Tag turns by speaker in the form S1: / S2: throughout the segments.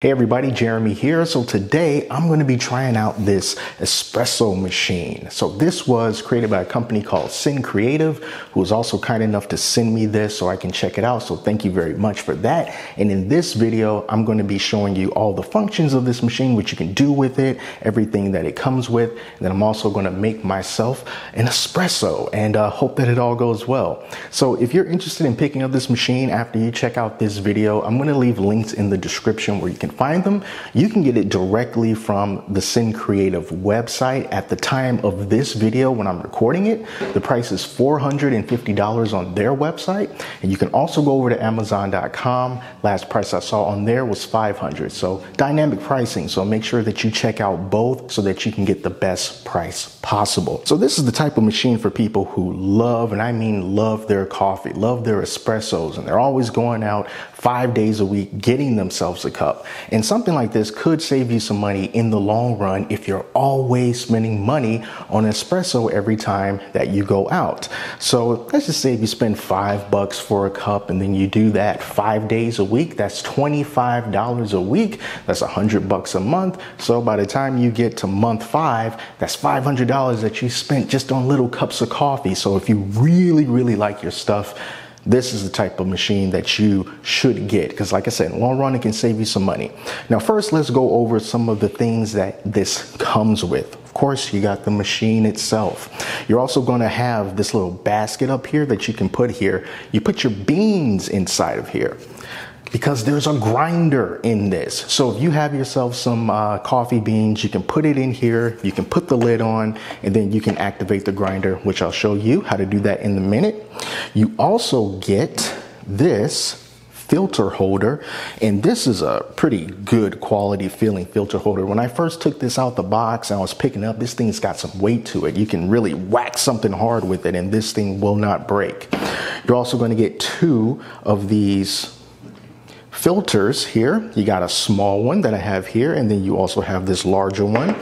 S1: Hey everybody, Jeremy here. So today I'm going to be trying out this espresso machine. So this was created by a company called Sincreative, who was also kind enough to send me this so I can check it out. So thank you very much for that. And in this video, I'm going to be showing you all the functions of this machine, what you can do with it, everything that it comes with. And then I'm also going to make myself an espresso and hope that it all goes well. So if you're interested in picking up this machine after you check out this video, I'm going to leave links in the description where you can find them. You can get it directly from the Sincreative website. At the time of this video, when I'm recording it, the price is $450 on their website. And you can also go over to Amazon.com. Last price I saw on there was $500. So dynamic pricing. So make sure that you check out both so that you can get the best price possible. So this is the type of machine for people who love, and I mean love, their coffee, love their espressos, and they're always going out 5 days a week getting themselves a cup. And something like this could save you some money in the long run if you're always spending money on espresso every time that you go out. So let's just say if you spend $5 for a cup and then you do that 5 days a week, that's $25 a week. That's $100 a month. So by the time you get to month 5, that's $500 that you spent just on little cups of coffee. So if you really like your stuff, this is the type of machine that you should get, because like I said, in the long run, it can save you some money. Now, first, let's go over some of the things that this comes with. Of course, you got the machine itself. You're also going to have this little basket up here that you can put here. You put your beans inside of here, because there's a grinder in this. So if you have yourself some coffee beans, you can put it in here, you can put the lid on, and then you can activate the grinder, which I'll show you how to do that in a minute. You also get this filter holder, and this is a pretty good quality feeling filter holder. When I first took this out the box and I was picking up, this thing's got some weight to it. You can really whack something hard with it and this thing will not break. You're also going to get 2 of these filters here. You got a small one that I have here, and then you also have this larger one.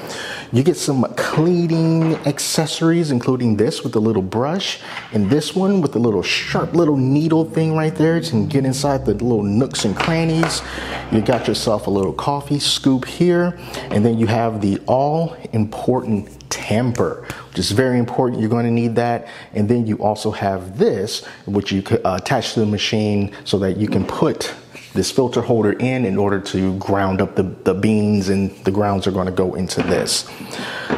S1: You get some cleaning accessories, including this with the little brush, and this one with the little sharp little needle thing right there. You can get inside the little nooks and crannies. You got yourself a little coffee scoop here, and then you have the all-important tamper, which is very important. You're going to need that. And then you also have this, which you could attach to the machine so that you can put this filter holder in order to ground up the beans, and the grounds are going to go into this.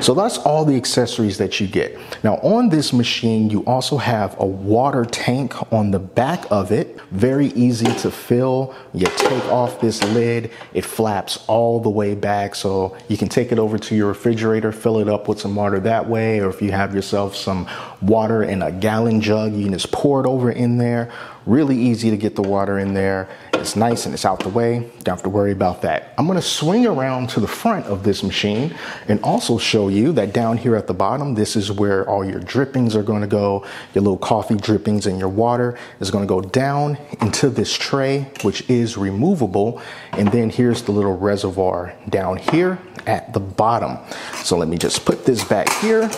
S1: So that's all the accessories that you get. Now on this machine, you also have a water tank on the back of it. Very easy to fill. You take off this lid, it flaps all the way back, so you can take it over to your refrigerator, fill it up with some water that way, or if you have yourself some water in a gallon jug, you can just pour it over in there. Really easy to get the water in there. It's nice and it's out the way. Don't have to worry about that. I'm going to swing around to the front of this machine and also show you that down here at the bottom, this is where all your drippings are going to go. Your little coffee drippings and your water is going to go down into this tray, which is removable. And then here's the little reservoir down here at the bottom. So let me just put this back here.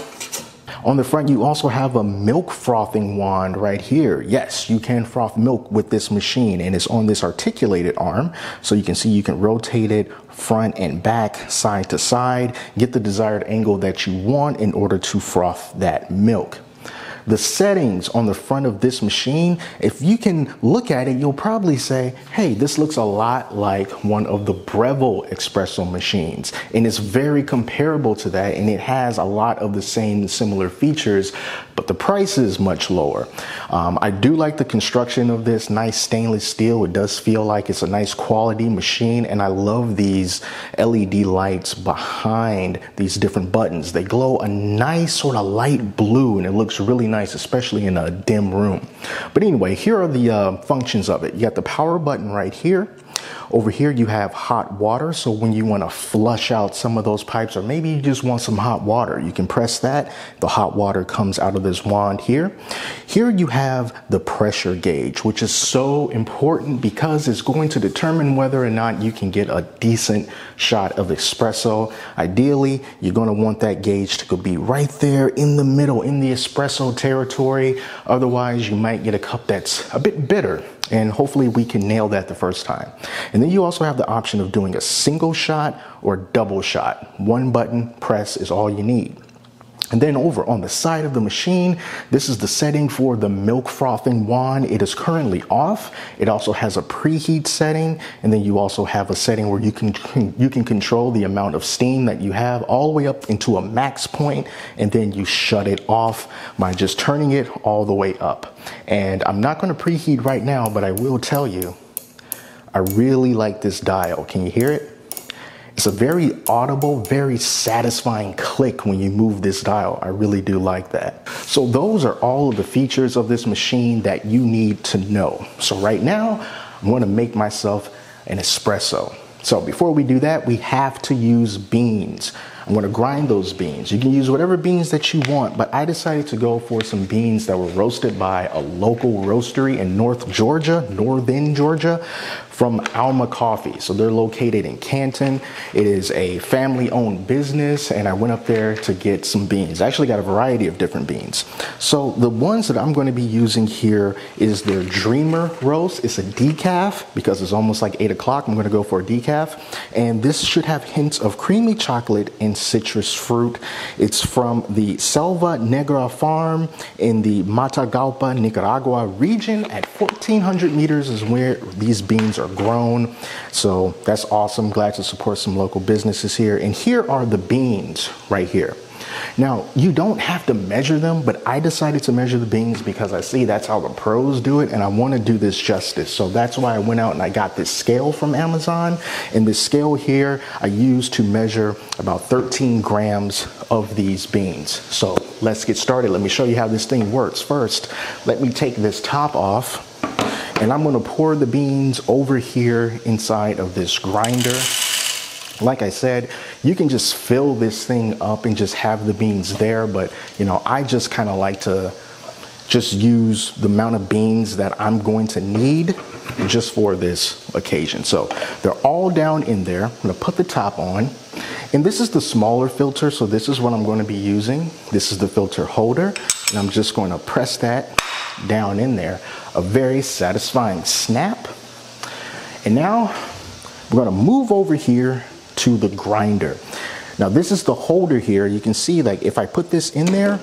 S1: On the front, you also have a milk frothing wand right here. Yes, you can froth milk with this machine, and it's on this articulated arm. So you can see you can rotate it front and back, side to side, get the desired angle that you want in order to froth that milk. The settings on the front of this machine, if you can look at it, you'll probably say, hey, this looks a lot like one of the Breville espresso machines. And it's very comparable to that, and it has a lot of the same similar features, but the price is much lower. I do like the construction of this, nice stainless steel. It does feel like it's a nice quality machine, and I love these LED lights behind these different buttons. They glow a nice sort of light blue, and it looks really nice, especially in a dim room. But anyway, here are the functions of it. You got the power button right here. Over here you have hot water, so when you want to flush out some of those pipes, or maybe you just want some hot water, you can press that. The hot water comes out of this wand here. Here you have the pressure gauge, which is so important because it's going to determine whether or not you can get a decent shot of espresso. Ideally, you're going to want that gauge to be right there in the middle, in the espresso territory. Otherwise, you might get a cup that's a bit bitter. And hopefully we can nail that the first time. And then you also have the option of doing a single shot or double shot. One button press is all you need. And then over on the side of the machine, this is the setting for the milk frothing wand. It is currently off. It also has a preheat setting. And then you also have a setting where you can control the amount of steam that you have all the way up into a max point. And then you shut it off by just turning it all the way up. And I'm not going to preheat right now, but I will tell you, I really like this dial. Can you hear it? It's a very audible, very satisfying click when you move this dial. I really do like that. So those are all of the features of this machine that you need to know. So right now, I'm going to make myself an espresso. So before we do that, we have to use beans. I'm going to grind those beans. You can use whatever beans that you want, but I decided to go for some beans that were roasted by a local roastery in northern Georgia, from Alma Coffee. So they're located in Canton. It is a family-owned business, and I went up there to get some beans. I actually got a variety of different beans. So the ones that I'm going to be using here is their Dreamer roast. It's a decaf because it's almost like 8 o'clock. I'm going to go for a decaf, and this should have hints of creamy chocolate and citrus fruit. It's from the Selva Negra farm in the Matagalpa, Nicaragua region. At 1,400 meters is where these beans are grown. So that's awesome. Glad to support some local businesses here. And here are the beans right here. Now, you don't have to measure them, but I decided to measure the beans because I see that's how the pros do it, and I want to do this justice. So that's why I went out and I got this scale from Amazon. And this scale here, I used to measure about 13 grams of these beans. So let's get started. Let me show you how this thing works. First, let me take this top off, and I'm going to pour the beans over here inside of this grinder. Like I said, you can just fill this thing up and just have the beans there, but you know, I just kind of like to just use the amount of beans that I'm going to need just for this occasion. So they're all down in there. I'm going to put the top on, and this is the smaller filter, so this is what I'm going to be using. This is the filter holder, and I'm just going to press that down in there. A very satisfying snap. And now we're going to move over here to the grinder. Now this is the holder here. You can see, like, if I put this in there,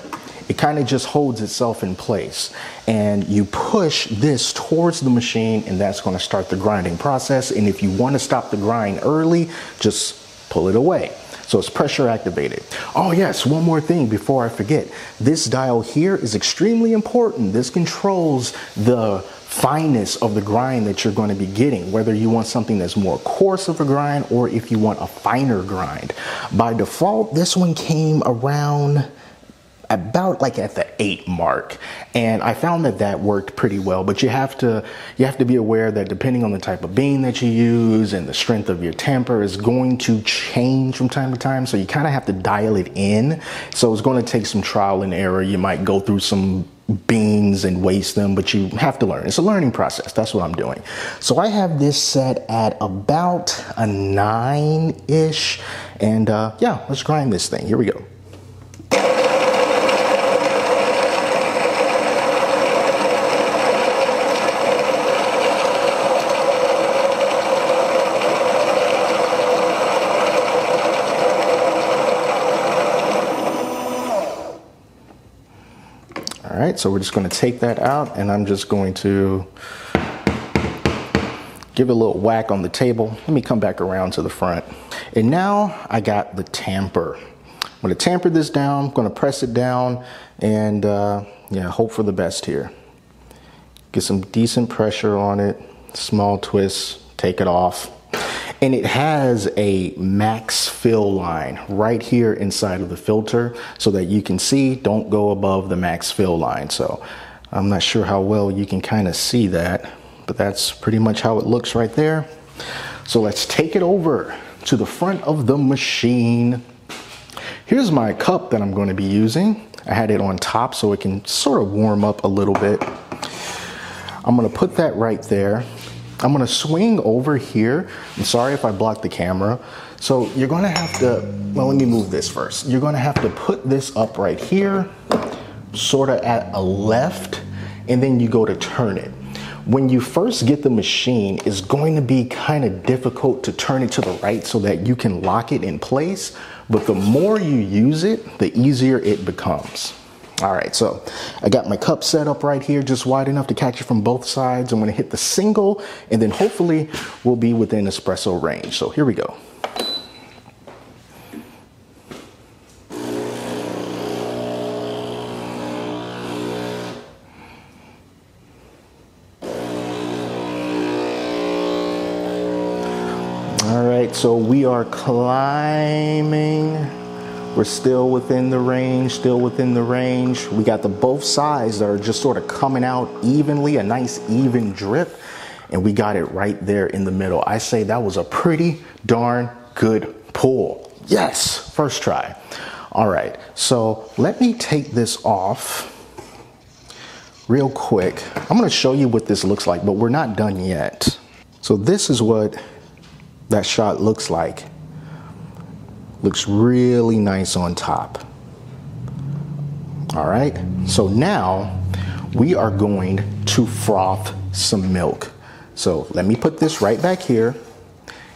S1: it kind of just holds itself in place, and you push this towards the machine, and that's going to start the grinding process. And if you want to stop the grind early, just pull it away. So it's pressure activated. Oh yes, one more thing before I forget. This dial here is extremely important. This controls the fineness of the grind that you're going to be getting, whether you want something that's more coarse of a grind or if you want a finer grind. By default, this one came around about like at the 8 mark, and I found that that worked pretty well. But you have to be aware that depending on the type of bean that you use and the strength of your temper is going to change from time to time, so you kind of have to dial it in. So it's going to take some trial and error. You might go through some beans and waste them, but you have to learn. It's a learning process. That's what I'm doing. So I have this set at about a 9-ish, and yeah, let's grind this thing. Here we go. All right, so we're just going to take that out, and I'm just going to give it a little whack on the table. Let me come back around to the front. And now I got the tamper. I'm going to tamper this down. I'm going to press it down, and yeah, hope for the best here. Get some decent pressure on it. Small twist, take it off. And it has a max fill line right here inside of the filter so that you can see, don't go above the max fill line. So I'm not sure how well you can kind of see that, but that's pretty much how it looks right there. So let's take it over to the front of the machine. Here's my cup that I'm going to be using. I had it on top so it can sort of warm up a little bit. I'm going to put that right there. I'm going to swing over here. I'm sorry if I blocked the camera. So you're going to have to, well, let me move this first. You're going to have to put this up right here, sort of at a left, and then you go to turn it. When you first get the machine, it's going to be kind of difficult to turn it to the right so that you can lock it in place. But the more you use it, the easier it becomes. All right, so I got my cup set up right here, just wide enough to catch it from both sides. I'm gonna hit the single, and then hopefully we'll be within espresso range. So here we go. All right, so we are climbing. We're still within the range, still within the range. We got the both sides that are just sort of coming out evenly, a nice even drip, and we got it right there in the middle. I say that was a pretty darn good pull. Yes, first try. All right, so let me take this off real quick. I'm gonna show you what this looks like, but we're not done yet. So this is what that shot looks like. Looks really nice on top. All right, so now we are going to froth some milk. So let me put this right back here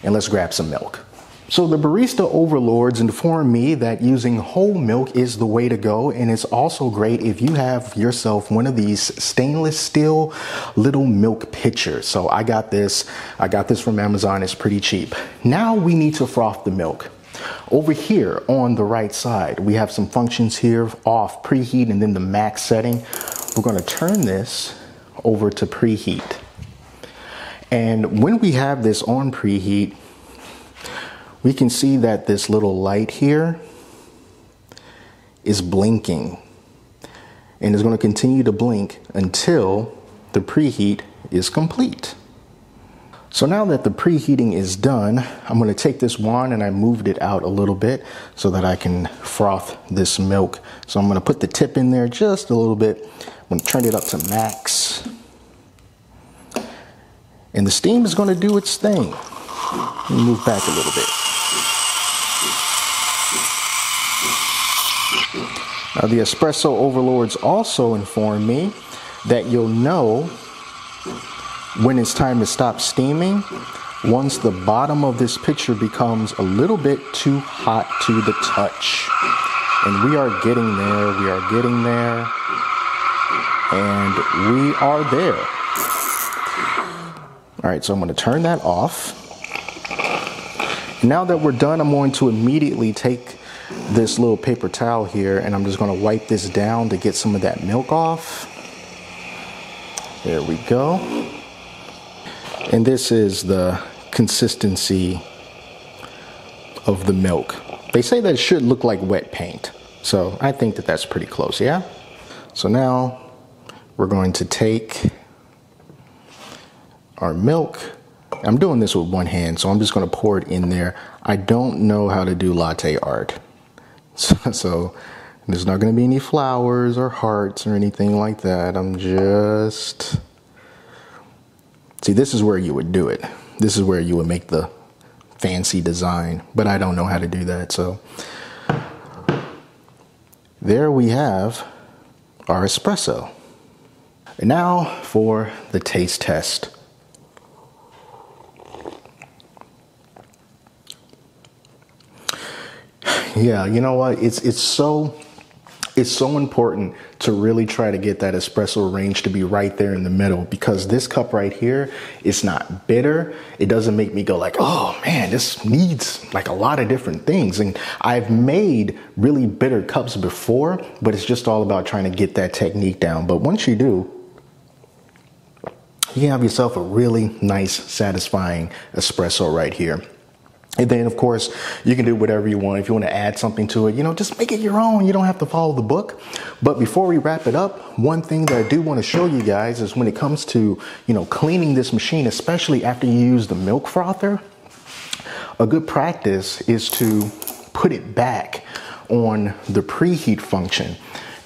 S1: and let's grab some milk. So the barista overlords informed me that using whole milk is the way to go, and it's also great if you have yourself one of these stainless steel little milk pitchers. So I got this from Amazon. It's pretty cheap. Now we need to froth the milk. Over here on the right side, we have some functions here: off, preheat, and then the max setting. We're going to turn this over to preheat. And when we have this on preheat, we can see that this little light here is blinking, and it's going to continue to blink until the preheat is complete. So now that the preheating is done, I'm going to take this wand, and I moved it out a little bit so that I can froth this milk. So I'm going to put the tip in there just a little bit. I'm going to turn it up to max. And the steam is going to do its thing. Let me move back a little bit. Now the espresso overlords also informed me that you'll know when it's time to stop steaming once the bottom of this pitcher becomes a little bit too hot to the touch. And we are getting there, we are getting there, and we are there. All right, so I'm going to turn that off. Now that we're done, I'm going to immediately take this little paper towel here, and I'm just going to wipe this down to get some of that milk off. There we go. And this is the consistency of the milk. They say that it should look like wet paint, so I think that that's pretty close, yeah? So now we're going to take our milk. I'm doing this with one hand, so I'm just going to pour it in there. I don't know how to do latte art, so there's not going to be any flowers or hearts or anything like that. I'm just... See, this is where you would do it. This is where you would make the fancy design, but I don't know how to do that. So there we have our espresso. And now for the taste test. Yeah, you know what? It's so important to really try to get that espresso range to be right there in the middle, because this cup right here is not bitter. It doesn't make me go like, oh man, this needs like a lot of different things. And I've made really bitter cups before, but it's just all about trying to get that technique down. But once you do, you can have yourself a really nice, satisfying espresso right here. And then, of course, you can do whatever you want. If you want to add something to it, you know, just make it your own. You don't have to follow the book. But before we wrap it up, one thing that I do want to show you guys is when it comes to, you know, cleaning this machine, especially after you use the milk frother, a good practice is to put it back on the preheat function.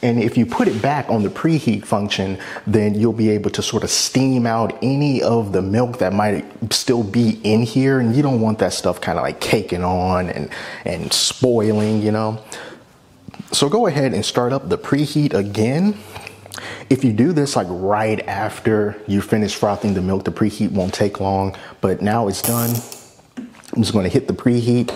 S1: And if you put it back on the preheat function, then you'll be able to sort of steam out any of the milk that might still be in here. And you don't want that stuff kind of like caking on and spoiling, you know. So go ahead and start up the preheat again. If you do this like right after you finish frothing the milk, the preheat won't take long, but now it's done. I'm just gonna hit the preheat.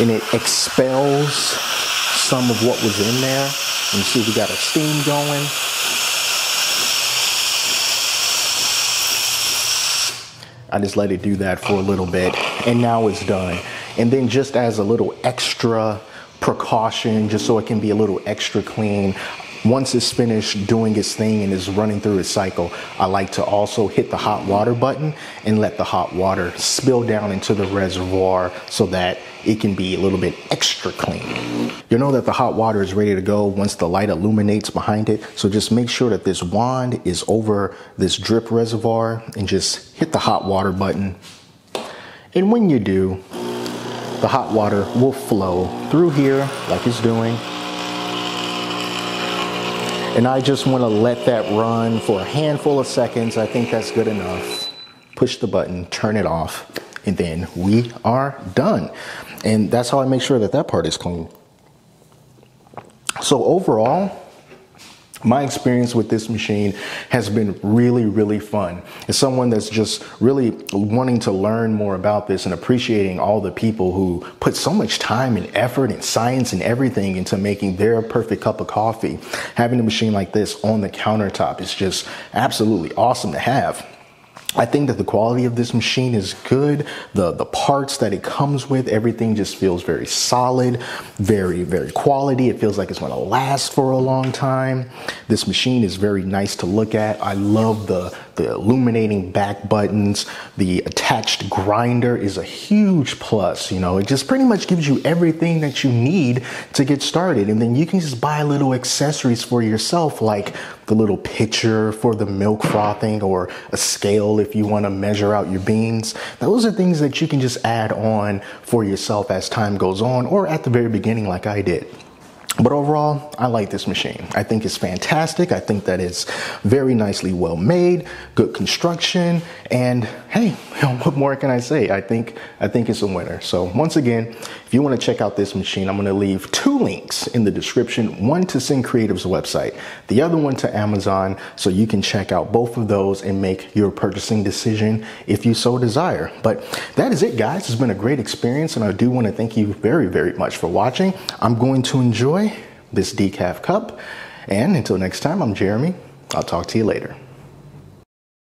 S1: And it expels some of what was in there. And you see we got our steam going. I just let it do that for a little bit, and now it's done. And then just as a little extra precaution, just so it can be a little extra clean, once it's finished doing its thing and is running through its cycle, I like to also hit the hot water button and let the hot water spill down into the reservoir so that it can be a little bit extra clean. You'll know that the hot water is ready to go once the light illuminates behind it. So just make sure that this wand is over this drip reservoir and just hit the hot water button. And when you do, the hot water will flow through here like it's doing. And I just want to let that run for a handful of seconds. I think that's good enough. Push the button, turn it off, and then we are done. And that's how I make sure that that part is clean. So overall, my experience with this machine has been really, really fun. As someone that's just really wanting to learn more about this and appreciating all the people who put so much time and effort and science and everything into making their perfect cup of coffee, having a machine like this on the countertop is just absolutely awesome to have. I think that the quality of this machine is good. The parts that it comes with, everything just feels very solid, very, very quality. It feels like it's going to last for a long time. This machine is very nice to look at. I love the illuminating back buttons. The attached grinder is a huge plus. You know, it just pretty much gives you everything that you need to get started. And then you can just buy little accessories for yourself, like the little pitcher for the milk frothing, or a scale if you want to measure out your beans. Those are things that you can just add on for yourself as time goes on, or at the very beginning like I did. But overall, I like this machine. I think it's fantastic. I think that it's very nicely well made, good construction, and hey, what more can I say? I think it's a winner. So once again, if you want to check out this machine, I'm going to leave 2 links in the description, one to Sincreative's website, the other one to Amazon, so you can check out both of those and make your purchasing decision if you so desire. But that is it, guys. It's been a great experience, and I do want to thank you very, very much for watching. I'm going to enjoy this decaf cup, and until next time, I'm Jeremy. I'll talk to you later.